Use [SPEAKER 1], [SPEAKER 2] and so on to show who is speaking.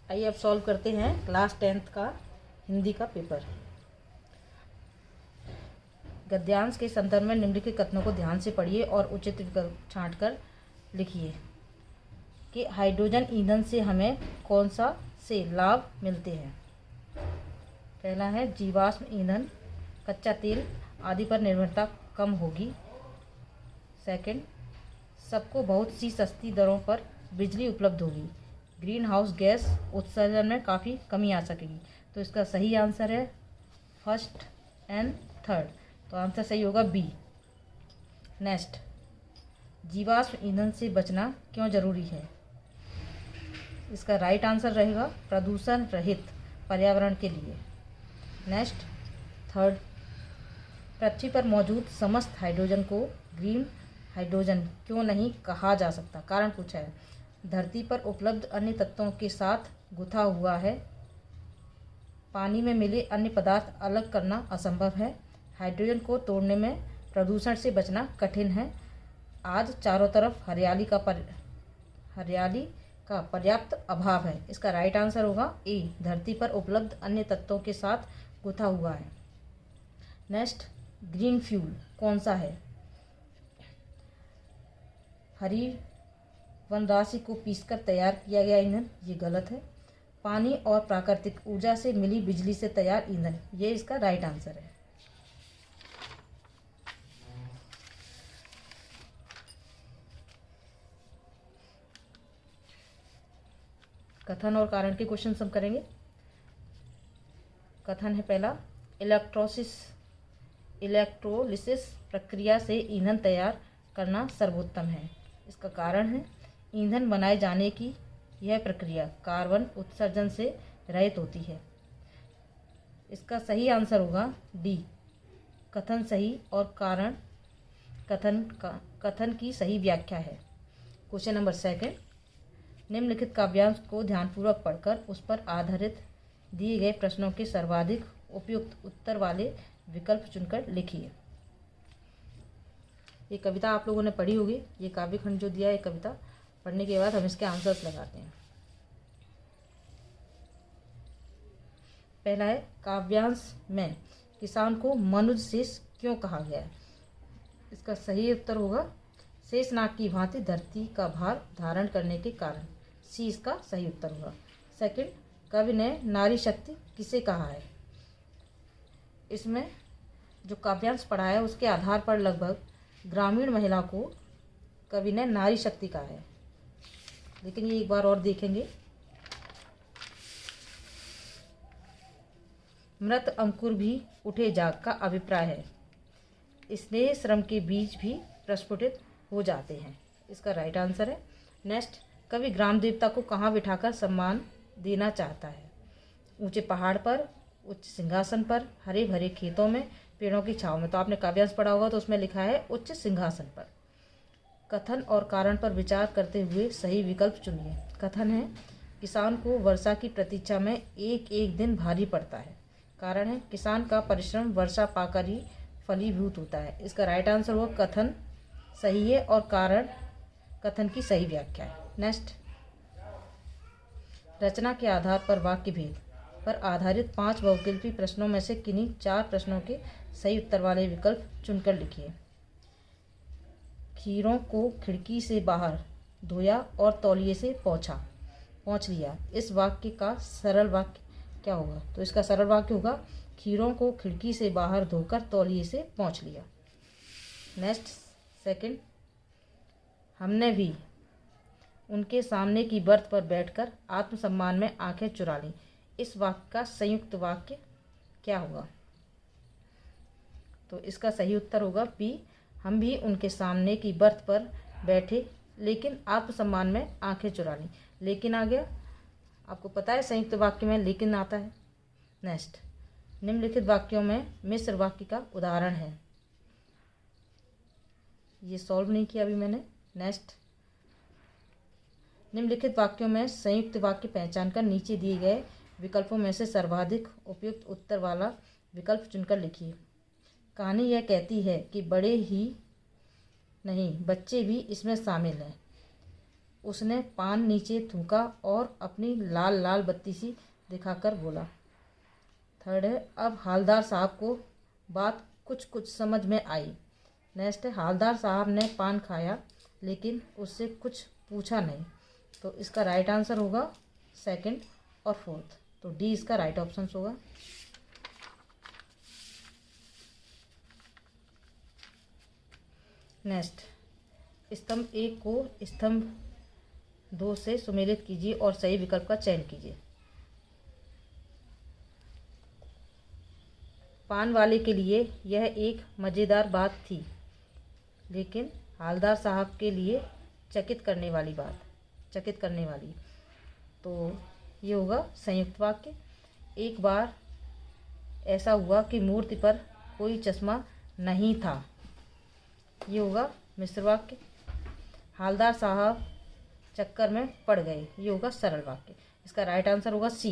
[SPEAKER 1] आइए अब सॉल्व करते हैं क्लास 10th का हिंदी का पेपर। गद्यांश के संदर्भ में निम्नलिखित कथनों को ध्यान से पढ़िए और उचित विकल्प छांटकर लिखिए कि हाइड्रोजन ईंधन से हमें कौन सा से लाभ मिलते हैं। पहला है जीवाश्म ईंधन, कच्चा तेल आदि पर निर्भरता कम होगी। सेकंड, सबको बहुत सी सस्ती दरों पर बिजली उपलब्ध होगी। ग्रीन हाउस गैस उत्सर्जन में काफ़ी कमी आ सकेगी। तो इसका सही आंसर है फर्स्ट एंड थर्ड। तो आंसर सही होगा बी। नेक्स्ट, जीवाश्म ईंधन से बचना क्यों जरूरी है। इसका राइट आंसर रहेगा प्रदूषण रहित पर्यावरण के लिए। नेक्स्ट, थर्ड, पृथ्वी पर मौजूद समस्त हाइड्रोजन को ग्रीन हाइड्रोजन क्यों नहीं कहा जा सकता। कारण पूछा है, धरती पर उपलब्ध अन्य तत्वों के साथ गुथा हुआ है। पानी में मिले अन्य पदार्थ अलग करना असंभव है। हाइड्रोजन को तोड़ने में प्रदूषण से बचना कठिन है। आज चारों तरफ हरियाली का पर्याप्त अभाव है। इसका राइट आंसर होगा ए, धरती पर उपलब्ध अन्य तत्वों के साथ गुथा हुआ है। नेक्स्ट, ग्रीन फ्यूल कौन सा है। हरी वनराशि को पीसकर तैयार किया गया ईंधन, ये गलत है। पानी और प्राकृतिक ऊर्जा से मिली बिजली से तैयार ईंधन, ये इसका राइट आंसर है। कथन और कारण के क्वेश्चन हम करेंगे। कथन है पहला, इलेक्ट्रोलिसिस प्रक्रिया से ईंधन तैयार करना सर्वोत्तम है। इसका कारण है, ईंधन बनाए जाने की यह प्रक्रिया कार्बन उत्सर्जन से रहित होती है। इसका सही आंसर होगा डी, कथन सही और कारण कथन की सही व्याख्या है। क्वेश्चन नंबर सेकंड, निम्नलिखित काव्यांश को ध्यानपूर्वक पढ़कर उस पर आधारित दिए गए प्रश्नों के सर्वाधिक उपयुक्त उत्तर वाले विकल्प चुनकर लिखिए। ये कविता आप लोगों ने पढ़ी होगी। ये काव्य खंड जो दिया है कविता पढ़ने के बाद हम इसके आंसर्स लगाते हैं। पहला है, काव्यांश में किसान को मनुज शेष क्यों कहा गया है। इसका सही उत्तर होगा शेषनाग की भांति धरती का भार धारण करने के कारण। सी इसका सही उत्तर होगा। सेकंड, कवि ने नारी शक्ति किसे कहा है। इसमें जो काव्यांश पढ़ा है उसके आधार पर लगभग ग्रामीण महिला को कवि ने नारी शक्ति कहा है, लेकिन ये एक बार और देखेंगे। मृत अंकुर भी उठे जाग का अभिप्राय है। स्नेह श्रम के बीज भी प्रस्फुटित हो जाते हैं। इसका राइट आंसर है। नेक्स्ट, कवि ग्राम देवता को कहाँ बिठाकर सम्मान देना चाहता है। ऊंचे पहाड़ पर, उच्च सिंहासन पर, हरे भरे खेतों में, पेड़ों की छांव में। तो आपने काव्यांश पढ़ा होगा तो उसमें लिखा है उच्च सिंहासन पर। कथन और कारण पर विचार करते हुए सही विकल्प चुनिए। कथन है, किसान को वर्षा की प्रतीक्षा में एक एक दिन भारी पड़ता है। कारण है, किसान का परिश्रम वर्षा पाकर ही फलीभूत होता है। इसका राइट आंसर होगा कथन सही है और कारण कथन की सही व्याख्या है। नेक्स्ट, रचना के आधार पर वाक्य भेद पर आधारित 5 बहुविकल्पी प्रश्नों में से किन्हीं 4 प्रश्नों के सही उत्तर वाले विकल्प चुनकर लिखिए। खीरों को खिड़की से बाहर धोया और तौलिए से पोंछ लिया। इस वाक्य का सरल वाक्य क्या होगा। तो इसका सरल वाक्य होगा खीरों को खिड़की से बाहर धोकर तौलिए से पोंछ लिया। नेक्स्ट, सेकंड, हमने भी उनके सामने की बर्थ पर बैठकर आत्मसम्मान में आंखें चुरा लीं। इस वाक्य का संयुक्त वाक्य क्या होगा। तो इसका सही उत्तर होगा बी, हम भी उनके सामने की बर्थ पर बैठे लेकिन आत्मसम्मान में आंखें चुरा लीं। लेकिन आ गया, आपको पता है संयुक्त वाक्य में लेकिन आता है। नेक्स्ट, निम्नलिखित वाक्यों में मिश्र वाक्य का उदाहरण है। ये सॉल्व नहीं किया अभी मैंने। नेक्स्ट, निम्नलिखित वाक्यों में संयुक्त वाक्य पहचान कर नीचे दिए गए विकल्पों में से सर्वाधिक उपयुक्त उत्तर वाला विकल्प चुनकर लिखिए। कहानी यह कहती है कि बड़े ही नहीं बच्चे भी इसमें शामिल हैं। उसने पान नीचे थूका और अपनी लाल लाल बत्ती सी दिखाकर बोला। थर्ड है, अब हालदार साहब को बात कुछ कुछ समझ में आई। नेक्स्ट है, हालदार साहब ने पान खाया लेकिन उससे कुछ पूछा नहीं। तो इसका राइट आंसर होगा सेकंड और फोर्थ। तो डी इसका राइट ऑप्शन होगा। नेक्स्ट, स्तंभ 1 को स्तंभ 2 से सुमेलित कीजिए और सही विकल्प का चयन कीजिए। पान वाले के लिए यह एक मज़ेदार बात थी, लेकिन हालदार साहब के लिए चकित करने वाली। तो ये होगा संयुक्त वाक्य। एक बार ऐसा हुआ कि मूर्ति पर कोई चश्मा नहीं था। ये होगा मिश्र वाक्य। हालदार साहब चक्कर में पड़ गए। ये होगा सरल वाक्य। इसका राइट आंसर होगा सी।